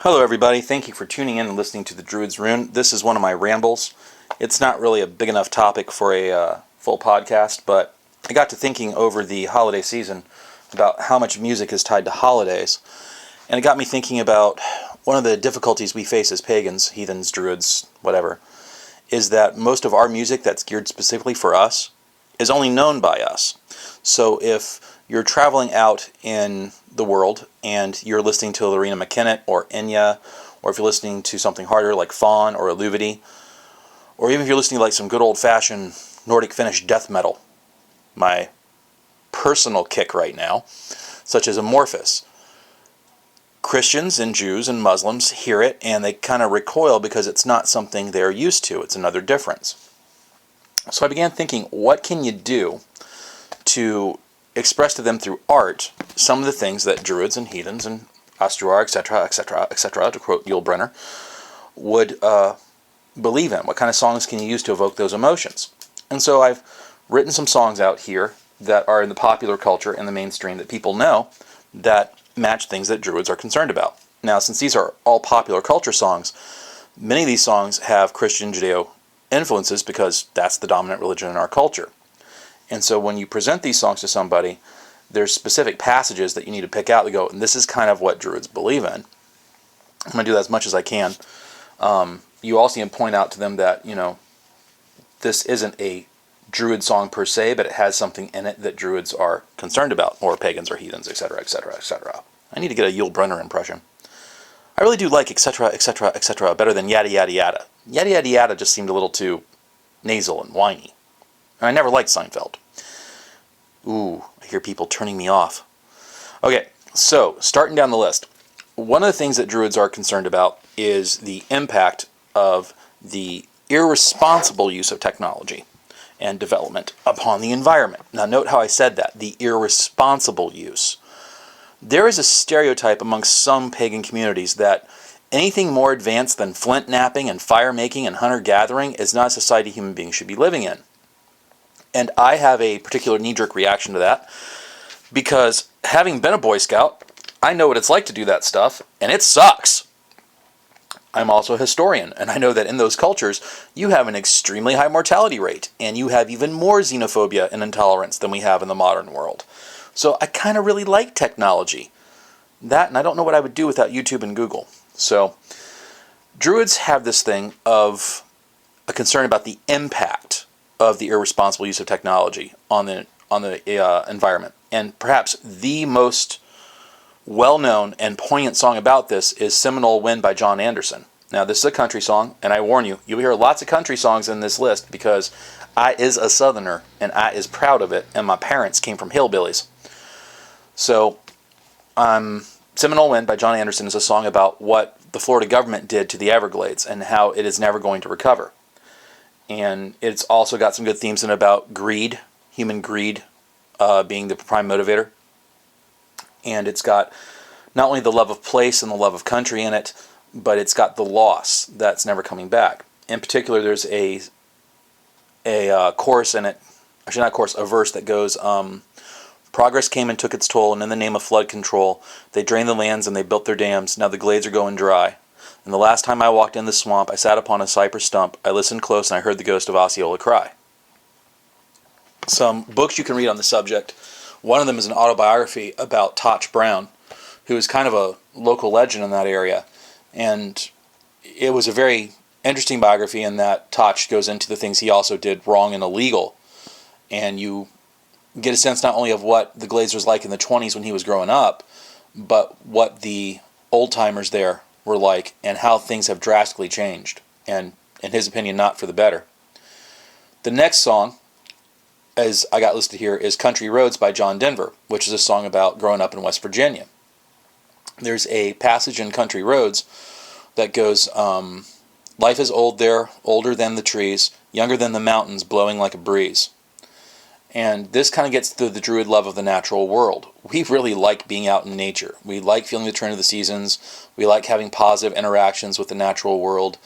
Hello everybody, thank you for tuning in and listening to the Druid's Rune. This is one of my rambles. It's not really a big enough topic for a full podcast, but I got to thinking over the holiday season about how much music is tied to holidays. And it got me thinking about one of the difficulties we face as pagans, heathens, druids, whatever, is that most of our music that's geared specifically for us is only known by us. So if you're traveling out in the world and you're listening to Lorena McKennitt or Enya, or if you're listening to something harder like Fawn or Illuvity, or even if you're listening to like some good old-fashioned Nordic Finnish death metal, my personal kick right now, such as Amorphous, Christians and Jews and Muslims hear it and they kind of recoil because it's not something they're used to. It's another difference. So I began thinking, what can you do to express to them through art some of the things that Druids and heathens and Astruar, etc., etc., etc., to quote Yul Brynner, would believe in? What kind of songs can you use to evoke those emotions? And so I've written some songs out here that are in the popular culture and the mainstream that people know that match things that Druids are concerned about. Now, since these are all popular culture songs, many of these songs have Christian Judeo influences because that's the dominant religion in our culture. And so when you present these songs to somebody, there's specific passages that you need to pick out to go, and this is kind of what Druids believe in. I'm going to do that as much as I can. You also need to point out to them that, this isn't a Druid song per se, but it has something in it that Druids are concerned about, or pagans or heathens, etc., etc., etc. I need to get a Yul Brynner impression. I really do like etc., etc., etc. better than yada, yada, yada. Yada, yada, yada just seemed a little too nasal and whiny. And I never liked Seinfeld. Ooh, I hear people turning me off. Okay, so starting down the list. One of the things that Druids are concerned about is the impact of the irresponsible use of technology and development upon the environment. Now note how I said that, the irresponsible use. There is a stereotype amongst some pagan communities that anything more advanced than flint knapping and fire making and hunter-gathering is not a society human beings should be living in. And I have a particular knee-jerk reaction to that because having been a Boy Scout, I know what it's like to do that stuff, and it sucks. I'm also a historian, and I know that in those cultures, you have an extremely high mortality rate, and you have even more xenophobia and intolerance than we have in the modern world. So I kind of really like technology. That, and I don't know what I would do without YouTube and Google. So Druids have this thing of a concern about the impact of the irresponsible use of technology on the environment. And perhaps the most well-known and poignant song about this is Seminole Wind by John Anderson. Now, this is a country song, and I warn you, you'll hear lots of country songs in this list because I is a Southerner, and I is proud of it, and my parents came from hillbillies. So, Seminole Wind by John Anderson is a song about what the Florida government did to the Everglades and how it is never going to recover. And it's also got some good themes in it about greed, human greed being the prime motivator. And it's got not only the love of place and the love of country in it, but it's got the loss that's never coming back. In particular, there's a chorus in it, actually not chorus, a verse that goes, progress came and took its toll, and in the name of flood control, they drained the lands and they built their dams. Now the glades are going dry. And the last time I walked in the swamp, I sat upon a cypress stump. I listened close and I heard the ghost of Osceola cry. Some books you can read on the subject. One of them is an autobiography about Toch Brown, who is kind of a local legend in that area. And it was a very interesting biography in that Toch goes into the things he also did wrong and illegal. And you get a sense not only of what the Glades was like in the 20s when he was growing up, but what the old-timers there were like and how things have drastically changed. And in his opinion, not for the better. The next song, as I got listed here, is Country Roads by John Denver, which is a song about growing up in West Virginia. There's a passage in Country Roads that goes, life is old there, older than the trees, younger than the mountains, blowing like a breeze. And this kind of gets to the Druid love of the natural world. We really like being out in nature. We like feeling the turn of the seasons. We like having positive interactions with the natural world.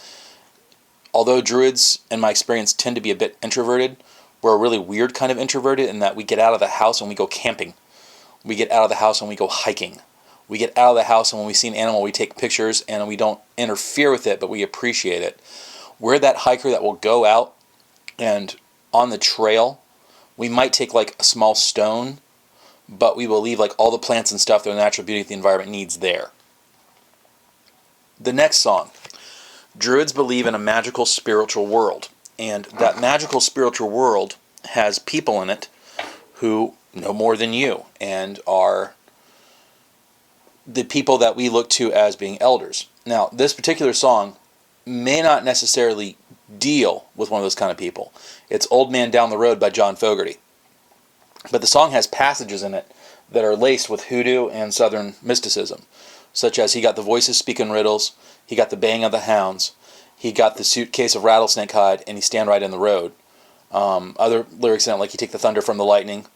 Although Druids, in my experience, tend to be a bit introverted, we're a really weird kind of introverted in that we get out of the house and we go camping. We get out of the house and we go hiking. We get out of the house, and when we see an animal, we take pictures, and we don't interfere with it, but we appreciate it. We're that hiker that will go out, and on the trail, we might take like a small stone, but we will leave like all the plants and stuff that the natural beauty of the environment needs there. The next song. Druids believe in a magical spiritual world, and that magical spiritual world has people in it who know more than you and are the people that we look to as being elders. Now, this particular song may not necessarily deal with one of those kind of people. It's Old Man Down the Road by John Fogerty. But the song has passages in it that are laced with hoodoo and southern mysticism, such as he got the voices speaking riddles, he got the baying of the hounds, he got the suitcase of rattlesnake hide, and he stand right in the road. Other lyrics in it, like he take the thunder from the lightning,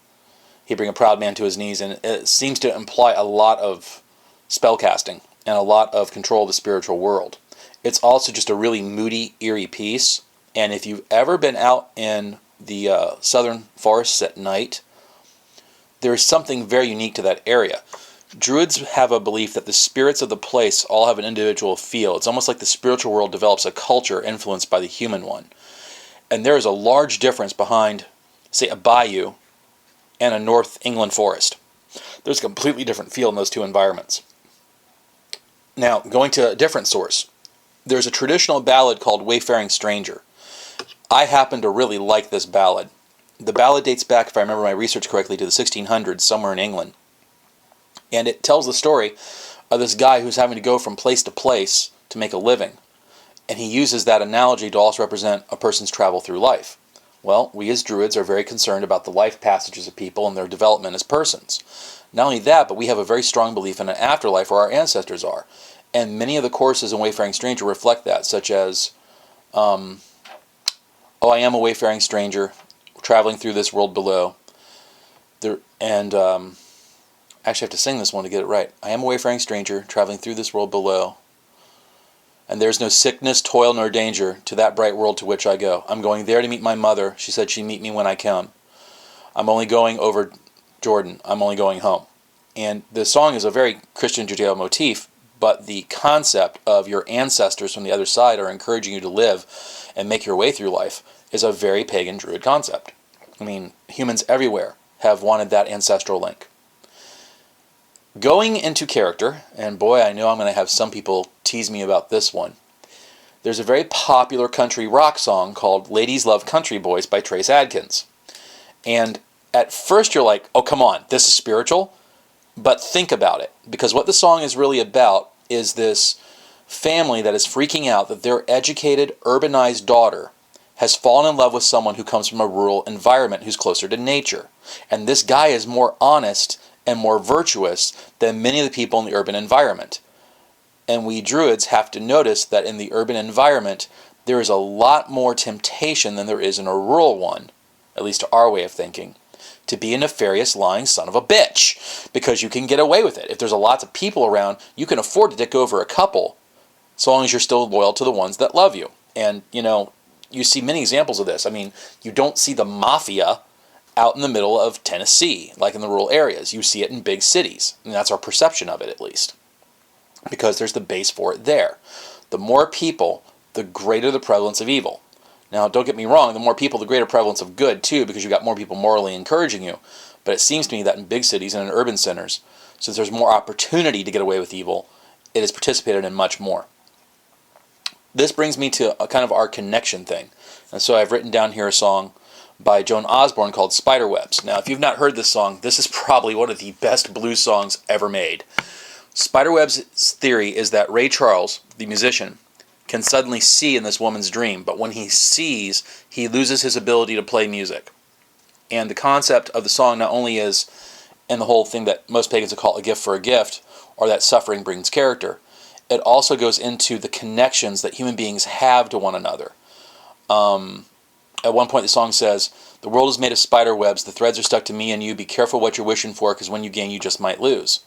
he bring a proud man to his knees, and it seems to imply a lot of spellcasting and a lot of control of the spiritual world. It's also just a really moody, eerie piece, and if you've ever been out in the southern forests at night, there's something very unique to that area. Druids have a belief that the spirits of the place all have an individual feel. It's almost like the spiritual world develops a culture influenced by the human one. And there is a large difference behind, say, a bayou and a North England forest. There's a completely different feel in those two environments. Now, going to a different source, there's a traditional ballad called Wayfaring Stranger. I happen to really like this ballad. The ballad dates back, if I remember my research correctly, to the 1600s, somewhere in England. And it tells the story of this guy who's having to go from place to place to make a living. And he uses that analogy to also represent a person's travel through life. Well, we as Druids are very concerned about the life passages of people and their development as persons. Not only that, but we have a very strong belief in an afterlife where our ancestors are. And many of the courses in Wayfaring Stranger reflect that, such as, oh, I am a wayfaring stranger, traveling through this world below. I actually have to sing this one to get it right. I am a wayfaring stranger, traveling through this world below. And there's no sickness, toil, nor danger to that bright world to which I go. I'm going there to meet my mother. She said she'd meet me when I come. I'm only going over Jordan. I'm only going home. And the song is a very Christian Judeo motif, but the concept of your ancestors from the other side are encouraging you to live and make your way through life is a very pagan Druid concept. I mean, humans everywhere have wanted that ancestral link. Going into character, and boy, I know I'm going to have some people tease me about this one. There's a very popular country rock song called Ladies Love Country Boys by Trace Adkins. And at first you're like, oh, come on, this is spiritual? But think about it, because what the song is really about is this family that is freaking out that their educated, urbanized daughter has fallen in love with someone who comes from a rural environment who's closer to nature. And this guy is more honest and more virtuous than many of the people in the urban environment. And we Druids have to notice that in the urban environment, there is a lot more temptation than there is in a rural one, at least to our way of thinking, to be a nefarious, lying son of a bitch, because you can get away with it. If there's lots of people around, you can afford to dick over a couple, so long as you're still loyal to the ones that love you. And, you see many examples of this. I mean, you don't see the mafia out in the middle of Tennessee, like in the rural areas. You see it in big cities, and that's our perception of it, at least, because there's the base for it there. The more people, the greater the prevalence of evil. Now, don't get me wrong, the more people, the greater prevalence of good, too, because you've got more people morally encouraging you. But it seems to me that in big cities and in urban centers, since there's more opportunity to get away with evil, it is participated in much more. This brings me to a kind of our connection thing. And so I've written down here a song by Joan Osborne called Spiderwebs. Now, if you've not heard this song, this is probably one of the best blues songs ever made. Spiderwebs' theory is that Ray Charles, the musician, can suddenly see in this woman's dream, but when he sees, he loses his ability to play music. And the concept of the song not only is, and the whole thing that most pagans would call a gift for a gift, or that suffering brings character, it also goes into the connections that human beings have to one another. At one point the song says, the world is made of spider webs, the threads are stuck to me and you, be careful what you're wishing for, because when you gain you just might lose.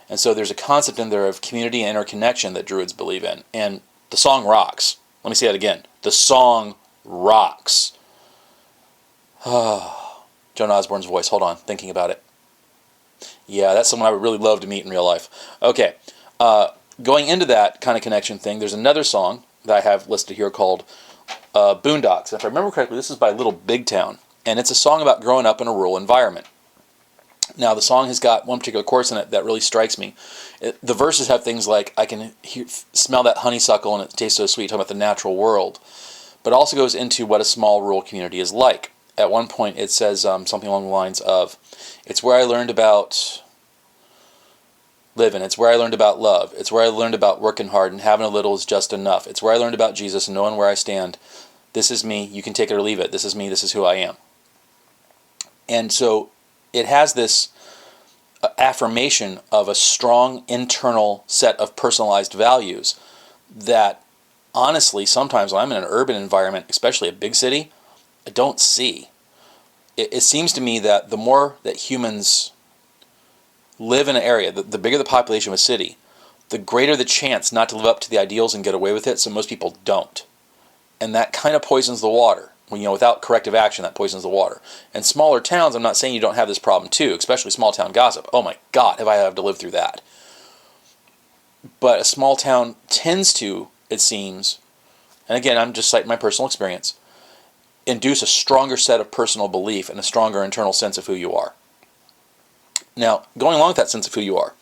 And so there's a concept in there of community and interconnection that Druids believe in. And the song rocks. Let me say that again. The song rocks. Joan Osborne's voice, hold on, thinking about it. Yeah, that's someone I would really love to meet in real life. Okay, going into that kind of connection thing, there's another song that I have listed here called Boondocks. If I remember correctly, this is by Little Big Town, and it's a song about growing up in a rural environment. Now, the song has got one particular chorus in it that really strikes me. The verses have things like, I can smell that honeysuckle and it tastes so sweet, talking about the natural world. But it also goes into what a small rural community is like. At one point, it says something along the lines of, it's where I learned about living. It's where I learned about love. It's where I learned about working hard and having a little is just enough. It's where I learned about Jesus and knowing where I stand. This is me. You can take it or leave it. This is me. This is who I am. And so it has this affirmation of a strong internal set of personalized values that, honestly, sometimes when I'm in an urban environment, especially a big city, I don't see. It seems to me that the more that humans live in an area, the bigger the population of a city, the greater the chance not to live up to the ideals and get away with it, so most people don't. And that kind of poisons the water. Without corrective action, that poisons the water. And smaller towns, I'm not saying you don't have this problem too, especially small town gossip. Oh my God, have I had to live through that. But a small town tends to, it seems, and again, I'm just citing my personal experience, induce a stronger set of personal belief and a stronger internal sense of who you are. Now, going along with that sense of who you are,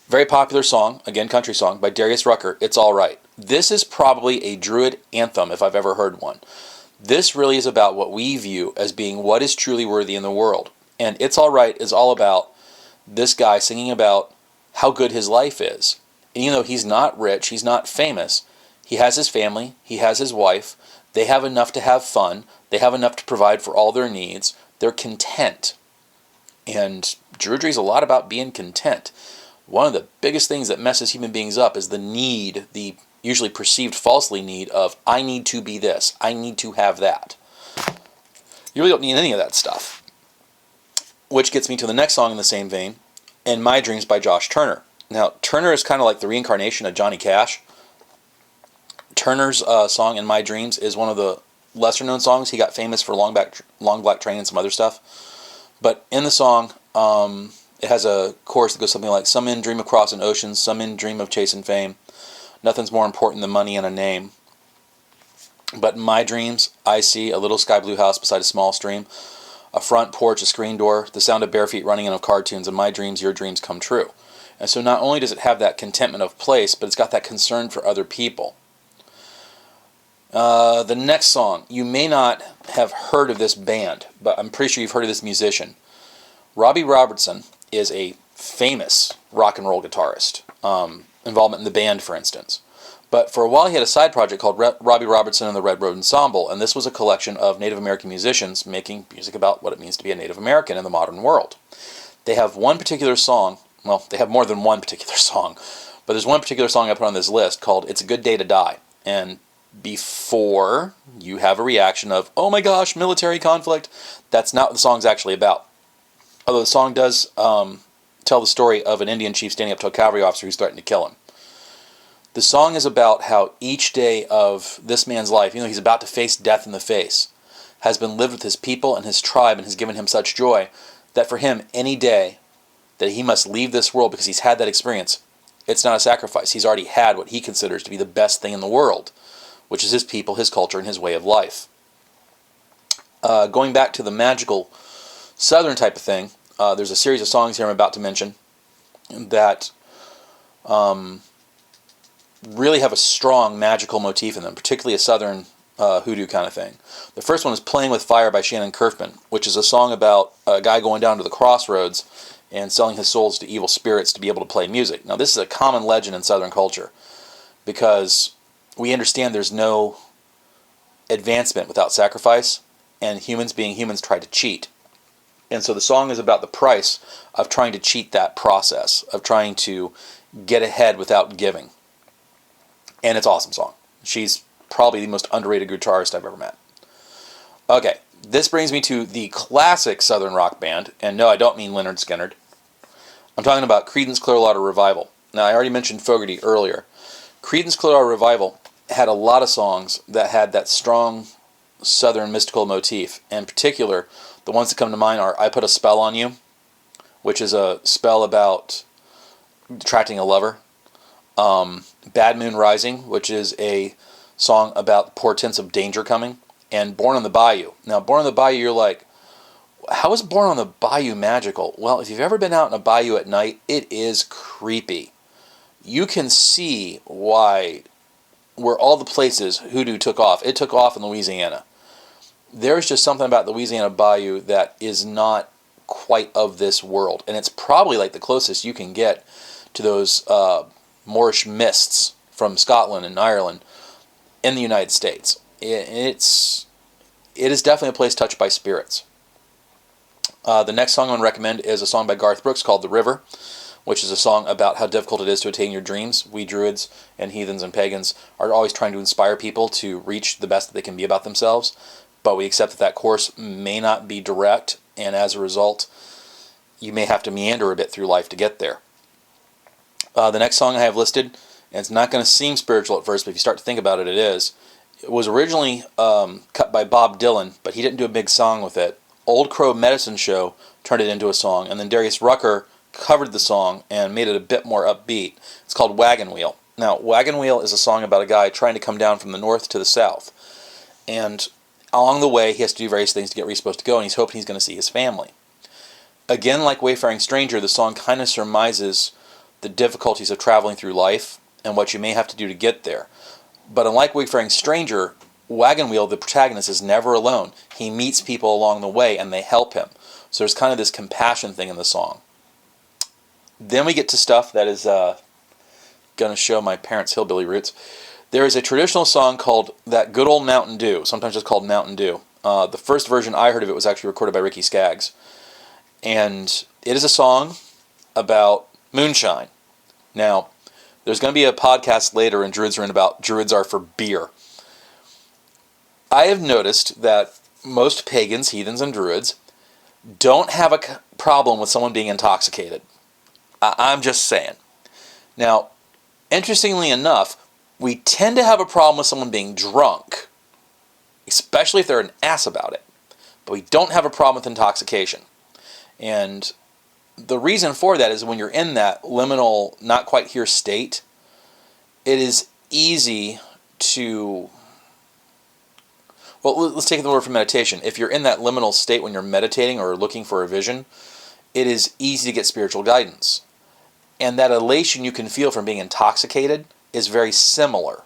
very popular song, again, country song, by Darius Rucker, It's All Right. This is probably a Druid anthem if I've ever heard one. This really is about what we view as being what is truly worthy in the world. And It's All Right is all about this guy singing about how good his life is. And even though he's not rich, he's not famous, he has his family, he has his wife, they have enough to have fun, they have enough to provide for all their needs, they're content. And Druidry is a lot about being content. One of the biggest things that messes human beings up is the need, the usually perceived falsely need of, I need to be this, I need to have that. You really don't need any of that stuff. Which gets me to the next song in the same vein, In My Dreams by Josh Turner. Now, Turner is kind of like the reincarnation of Johnny Cash. Turner's song In My Dreams is one of the lesser known songs. He got famous for Long Black Train and some other stuff. But in the song, it has a chorus that goes something like, some men dream of crossing oceans, some men dream of chasing fame. Nothing's more important than money and a name. But in my dreams, I see a little sky blue house beside a small stream, a front porch, a screen door, the sound of bare feet running in of cartoons. In my dreams, your dreams come true. And so not only does it have that contentment of place, but it's got that concern for other people. The next song, you may not have heard of this band, but I'm pretty sure you've heard of this musician. Robbie Robertson is a famous rock and roll guitarist. Involvement in the band, for instance. But for a while he had a side project called Robbie Robertson and the Red Road Ensemble, and this was a collection of Native American musicians making music about what it means to be a Native American in the modern world. They have one particular song, well, they have more than one particular song, but there's one particular song I put on this list called It's a Good Day to Die. And before you have a reaction of, oh my gosh, military conflict, that's not what the song's actually about. Although the song does tell the story of an Indian chief standing up to a cavalry officer who's threatened to kill him. The song is about how each day of this man's life, he's about to face death in the face, has been lived with his people and his tribe and has given him such joy that for him, any day that he must leave this world because he's had that experience, it's not a sacrifice. He's already had what he considers to be the best thing in the world, which is his people, his culture, and his way of life. Going back to the magical Southern type of thing, there's a series of songs here I'm about to mention that really have a strong magical motif in them, particularly a Southern hoodoo kind of thing. The first one is Playing with Fire by Shannon Curfman, which is a song about a guy going down to the crossroads and selling his souls to evil spirits to be able to play music. Now, this is a common legend in Southern culture because we understand there's no advancement without sacrifice, and humans being humans try to cheat. And so the song is about the price of trying to cheat that process, of trying to get ahead without giving. And it's an awesome song. She's probably the most underrated guitarist I've ever met. Okay, this brings me to the classic Southern rock band, and no, I don't mean Lynyrd Skynyrd. I'm talking about Creedence Clearwater Revival. Now, I already mentioned Fogerty earlier. Creedence Clearwater Revival had a lot of songs that had that strong Southern mystical motif. In particular, the ones that come to mind are I Put a Spell on You, which is a spell about attracting a lover. Bad Moon Rising, which is a song about portents of danger coming. And Born on the Bayou. Now, Born on the Bayou, you're like, how is Born on the Bayou magical? Well, if you've ever been out in a bayou at night, it is creepy. You can see where all the places hoodoo took off. It took off in Louisiana. There's just something about the Louisiana bayou that is not quite of this world. And it's probably like the closest you can get to those Moorish mists from Scotland and Ireland in the United States. It is definitely a place touched by spirits. The next song I'm going to recommend is a song by Garth Brooks called The River, which is a song about how difficult it is to attain your dreams. We Druids and heathens and pagans are always trying to inspire people to reach the best that they can be about themselves, but we accept that that course may not be direct, and as a result, you may have to meander a bit through life to get there. The next song I have listed, and it's not going to seem spiritual at first, but if you start to think about it, it is. It was originally cut by Bob Dylan, but he didn't do a big song with it. Old Crow Medicine Show turned it into a song, and then Darius Rucker covered the song and made it a bit more upbeat. It's called Wagon Wheel. Now, Wagon Wheel is a song about a guy trying to come down from the north to the south. And along the way, he has to do various things to get where he's supposed to go, and he's hoping he's going to see his family. Again, like Wayfaring Stranger, the song kind of surmises the difficulties of traveling through life and what you may have to do to get there. But unlike Wayfaring Stranger, Wagon Wheel, the protagonist, is never alone. He meets people along the way, and they help him. So there's kind of this compassion thing in the song. Then we get to stuff that is going to show my parents' hillbilly roots. There is a traditional song called That Good Old Mountain Dew, sometimes just called Mountain Dew. The first version I heard of it was actually recorded by Ricky Skaggs. And it is a song about moonshine. Now, there's going to be a podcast later in Druidry about Druids are for beer. I have noticed that most pagans, heathens, and Druids don't have a problem with someone being intoxicated. I'm just saying. Now, interestingly enough, we tend to have a problem with someone being drunk, especially if they're an ass about it. But we don't have a problem with intoxication. And the reason for that is when you're in that liminal, not quite here state, it is easy to... Well, let's take the word for meditation. If you're in that liminal state when you're meditating or looking for a vision, it is easy to get spiritual guidance. And that elation you can feel from being intoxicated is very similar.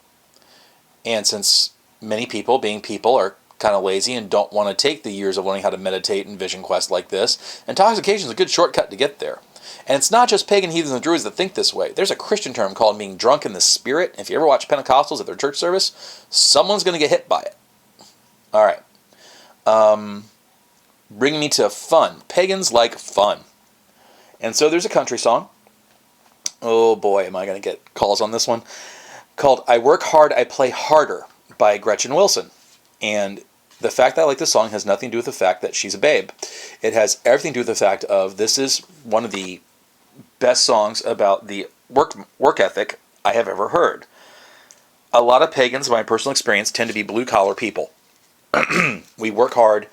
And since many people, being people, are kind of lazy and don't want to take the years of learning how to meditate and vision quest like this, intoxication is a good shortcut to get there. And it's not just pagan heathens and Druids that think this way. There's a Christian term called being drunk in the spirit. If you ever watch Pentecostals at their church service, someone's going to get hit by it. All right. Bringing me to fun. Pagans like fun. And so there's a country song. Oh boy, am I going to get calls on this one. Called I Work Hard, I Play Harder by Gretchen Wilson. And the fact that I like this song has nothing to do with the fact that she's a babe. It has everything to do with the fact of this is one of the best songs about the work ethic I have ever heard. A lot of pagans, in my personal experience, tend to be blue-collar people. We work hard.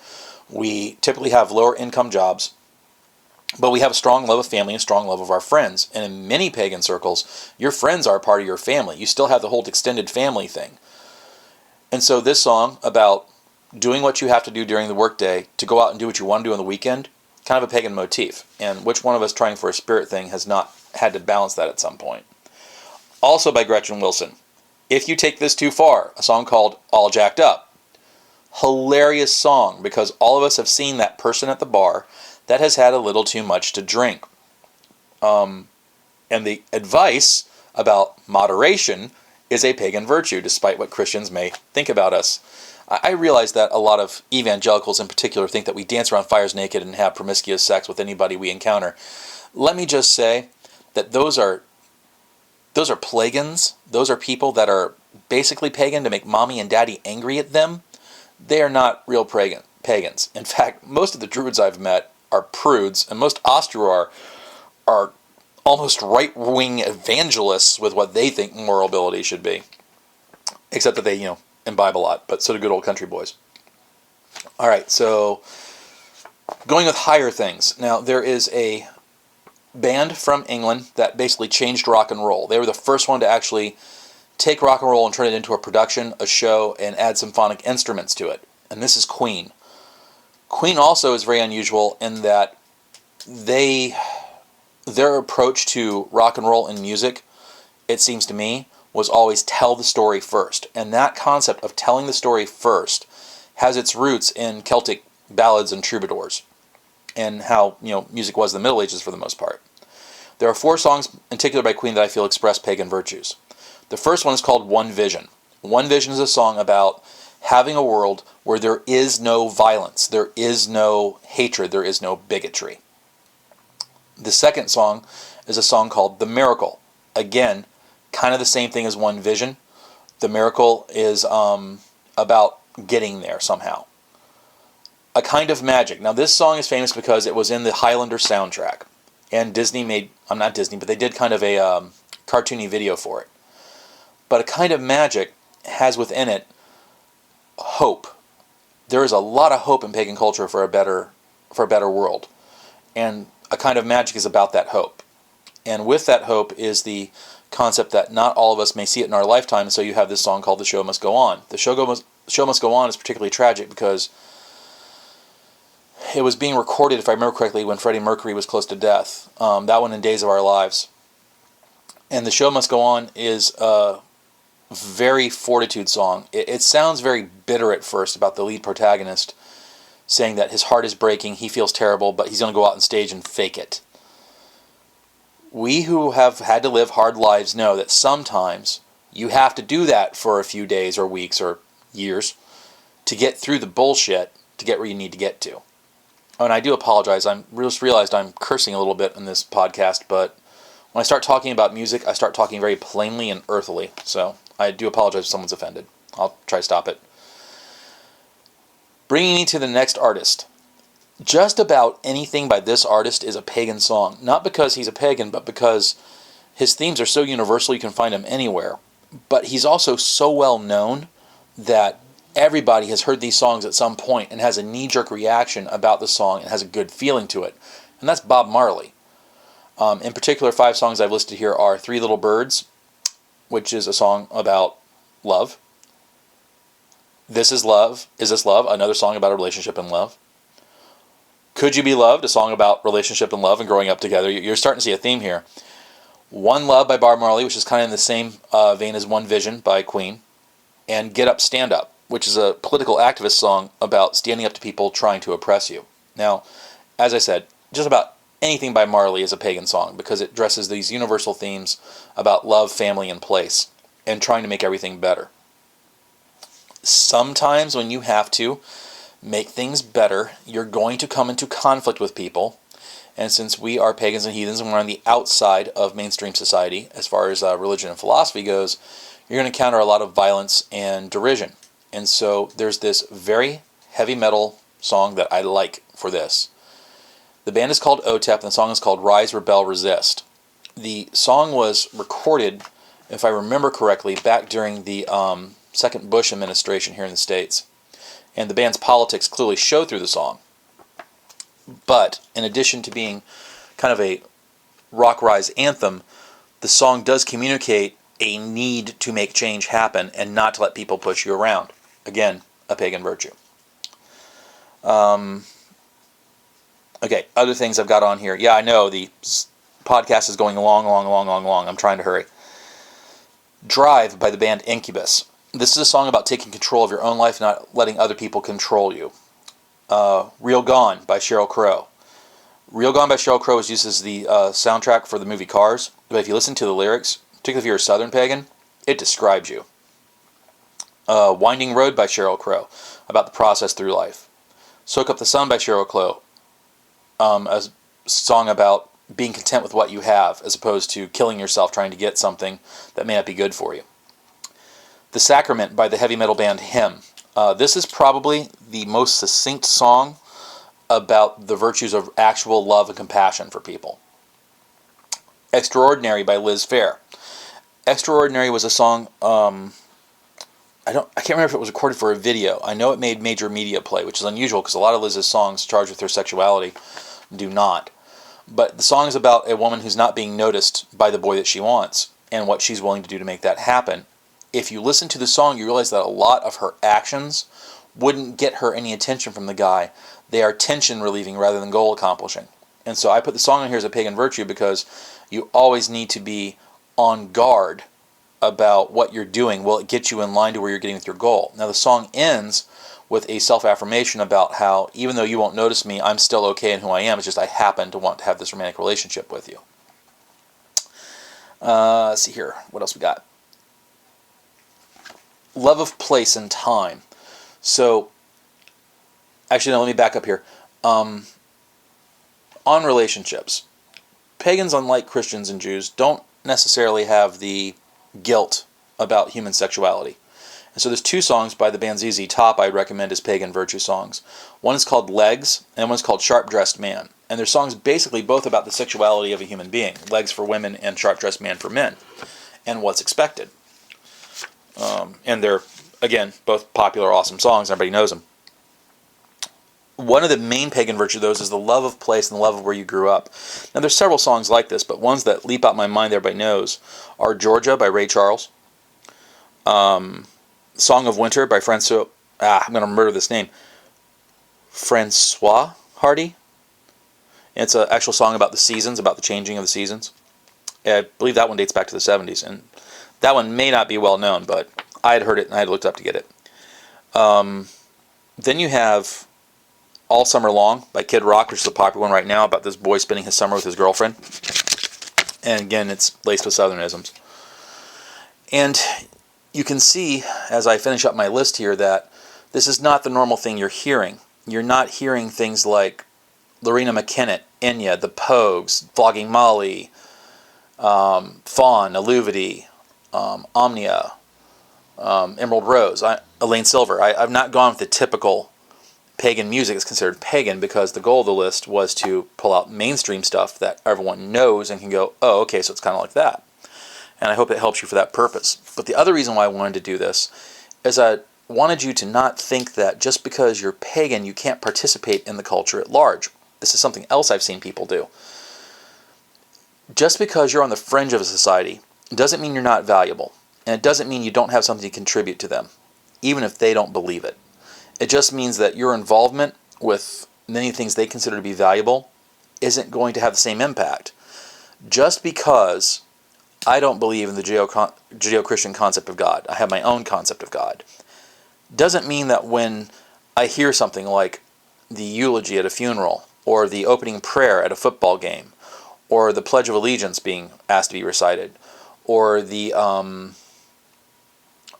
We typically have lower income jobs. But we have a strong love of family and strong love of our friends. And in many pagan circles, your friends are part of your family. You still have the whole extended family thing. And so this song about doing what you have to do during the workday to go out and do what you want to do on the weekend, kind of a pagan motif. And which one of us trying for a spirit thing has not had to balance that at some point? Also by Gretchen Wilson. If You Take This Too Far, a song called All Jacked Up. Hilarious song because all of us have seen that person at the bar that has had a little too much to drink. And the advice about moderation is a pagan virtue, despite what Christians may think about us. I realize that a lot of evangelicals in particular think that we dance around fires naked and have promiscuous sex with anybody we encounter. Let me just say that those are pagans. Those are people that are basically pagan to make mommy and daddy angry at them. They are not real pagans. In fact, most of the Druids I've met are prudes, and most Ostruar are almost right-wing evangelists with what they think moral ability should be. Except that they, imbibe a lot, but so do good old country boys. All right, so going with higher things. Now, there is a band from England that basically changed rock and roll. They were the first one to actually take rock and roll and turn it into a production, a show, and add symphonic instruments to it. And this is Queen. Queen also is very unusual in that their approach to rock and roll and music, it seems to me, was always tell the story first. And that concept of telling the story first has its roots in Celtic ballads and troubadours, and how music was in the Middle Ages for the most part. There are 4 songs in particular by Queen that I feel express pagan virtues. The first one is called One Vision. One Vision is a song about having a world where there is no violence, there is no hatred, there is no bigotry. The second song is a song called The Miracle. Again, kind of the same thing as One Vision. The Miracle is about getting there somehow. A Kind of Magic. Now this song is famous because it was in the Highlander soundtrack. And Disney made, not Disney, but they did kind of a cartoony video for it. But A Kind of Magic has within it hope. There is a lot of hope in pagan culture for a better world. And A Kind of Magic is about that hope. And with that hope is the concept that not all of us may see it in our lifetime, and so you have this song called The Show Must Go On. The Show Must Go On is particularly tragic because it was being recorded, if I remember correctly, when Freddie Mercury was close to death. That one in Days of Our Lives. And The Show Must Go On is a very fortitude song. It sounds very bitter at first about the lead protagonist saying that his heart is breaking, he feels terrible, but he's going to go out on stage and fake it. We who have had to live hard lives know that sometimes you have to do that for a few days or weeks or years to get through the bullshit to get where you need to get to. Oh, and I do apologize. I just realized I'm cursing a little bit in this podcast, but when I start talking about music, I start talking very plainly and earthily. So I do apologize if someone's offended. I'll try to stop it. Bringing me to the next artist. Just about anything by this artist is a pagan song. Not because he's a pagan, but because his themes are so universal you can find him anywhere. But he's also so well known that everybody has heard these songs at some point and has a knee-jerk reaction about the song and has a good feeling to it. And that's Bob Marley. In particular, 5 songs I've listed here are Three Little Birds, which is a song about love. This Is Love, Is This Love, another song about a relationship and love. Could You Be Loved, a song about relationship and love and growing up together. You're starting to see a theme here. One Love by Bob Marley, which is kind of in the same vein as One Vision by Queen. And Get Up, Stand Up, which is a political activist song about standing up to people trying to oppress you. Now, as I said, just about anything by Marley is a pagan song because it addresses these universal themes about love, family, and place, and trying to make everything better. Sometimes when you have to make things better, you're going to come into conflict with people. And since we are pagans and heathens and we're on the outside of mainstream society as far as religion and philosophy goes, you're going to encounter a lot of violence and derision. And so there's this very heavy metal song that I like for this. The band is called OTEP and the song is called Rise, Rebel, Resist. The song was recorded, if I remember correctly, back during the second Bush administration here in the States. And the band's politics clearly show through the song. But in addition to being kind of a rock rise anthem, the song does communicate a need to make change happen and not to let people push you around. Again, a pagan virtue. Okay, other things I've got on here. Yeah, I know, the podcast is going long. I'm trying to hurry. Drive by the band Incubus. This is a song about taking control of your own life, not letting other people control you. Real Gone by Sheryl Crow. Real Gone by Sheryl Crow is used as the soundtrack for the movie Cars, but if you listen to the lyrics, particularly if you're a Southern pagan, it describes you. Winding Road by Sheryl Crow, about the process through life. Soak Up the Sun by Sheryl Crow, a song about being content with what you have, as opposed to killing yourself trying to get something that may not be good for you. The Sacrament by the heavy metal band Hymn. This is probably the most succinct song about the virtues of actual love and compassion for people. Extraordinary by Liz Phair. Extraordinary was a song, I can't remember if it was recorded for a video. I know it made major media play, which is unusual because a lot of Liz's songs charged with her sexuality do not. But the song is about a woman who's not being noticed by the boy that she wants and what she's willing to do to make that happen. If you listen to the song, you realize that a lot of her actions wouldn't get her any attention from the guy. They are tension relieving rather than goal accomplishing. And so I put the song in here as a pagan virtue because you always need to be on guard about what you're doing. Will it get you in line to where you're getting with your goal? Now the song ends with a self-affirmation about how even though you won't notice me, I'm still okay in who I am. It's just I happen to want to have this romantic relationship with you. Let's see here. What else we got? Love of place and time. So, actually, no, let me back up here. On relationships, pagans, unlike Christians and Jews, don't necessarily have the guilt about human sexuality. And so there's two songs by the band ZZ Top I'd recommend as pagan virtue songs. One is called Legs, and one is called Sharp Dressed Man. And they're songs basically both about the sexuality of a human being. Legs for women and Sharp Dressed Man for men. And what's expected. And they're, again, both popular, awesome songs. Everybody knows them. One of the main pagan virtues of those is the love of place and the love of where you grew up. Now, there's several songs like this, but ones that leap out my mind that everybody knows are Georgia by Ray Charles, Song of Winter by I'm going to murder this name, Francois Hardy. It's an actual song about the seasons, about the changing of the seasons. I believe that one dates back to the 70s, and that one may not be well known, but I had heard it and I had looked up to get it. Then you have All Summer Long by Kid Rock, which is a popular one right now, about this boy spending his summer with his girlfriend. And again, it's laced with Southernisms. And you can see, as I finish up my list here, that this is not the normal thing you're hearing. You're not hearing things like Lorena McKennitt, Enya, The Pogues, Flogging Molly, Fawn, Aluvity, Omnia, Emerald Rose, Elaine Silver. I've not gone with the typical pagan music that's considered pagan because the goal of the list was to pull out mainstream stuff that everyone knows and can go, oh, okay, so it's kind of like that. And I hope it helps you for that purpose. But the other reason why I wanted to do this is I wanted you to not think that just because you're pagan, you can't participate in the culture at large. This is something else I've seen people do. Just because you're on the fringe of a society doesn't mean you're not valuable. And it doesn't mean you don't have something to contribute to them, even if they don't believe it. It just means that your involvement with many things they consider to be valuable isn't going to have the same impact. Just because I don't believe in the Judeo-Christian concept of God, I have my own concept of God, doesn't mean that when I hear something like the eulogy at a funeral, or the opening prayer at a football game, or the Pledge of Allegiance being asked to be recited, or the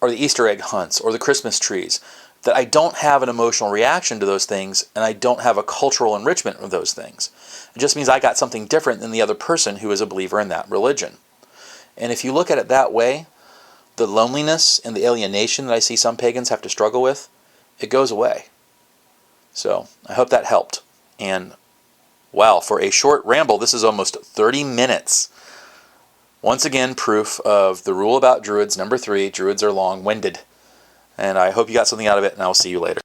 Easter egg hunts, or the Christmas trees, that I don't have an emotional reaction to those things, and I don't have a cultural enrichment of those things. It just means I got something different than the other person who is a believer in that religion. And if you look at it that way, the loneliness and the alienation that I see some pagans have to struggle with, it goes away. So I hope that helped. And wow, for a short ramble, this is almost 30 minutes. Once again, proof of the rule about Druids, number 3, Druids are long-winded. And I hope you got something out of it, and I will see you later.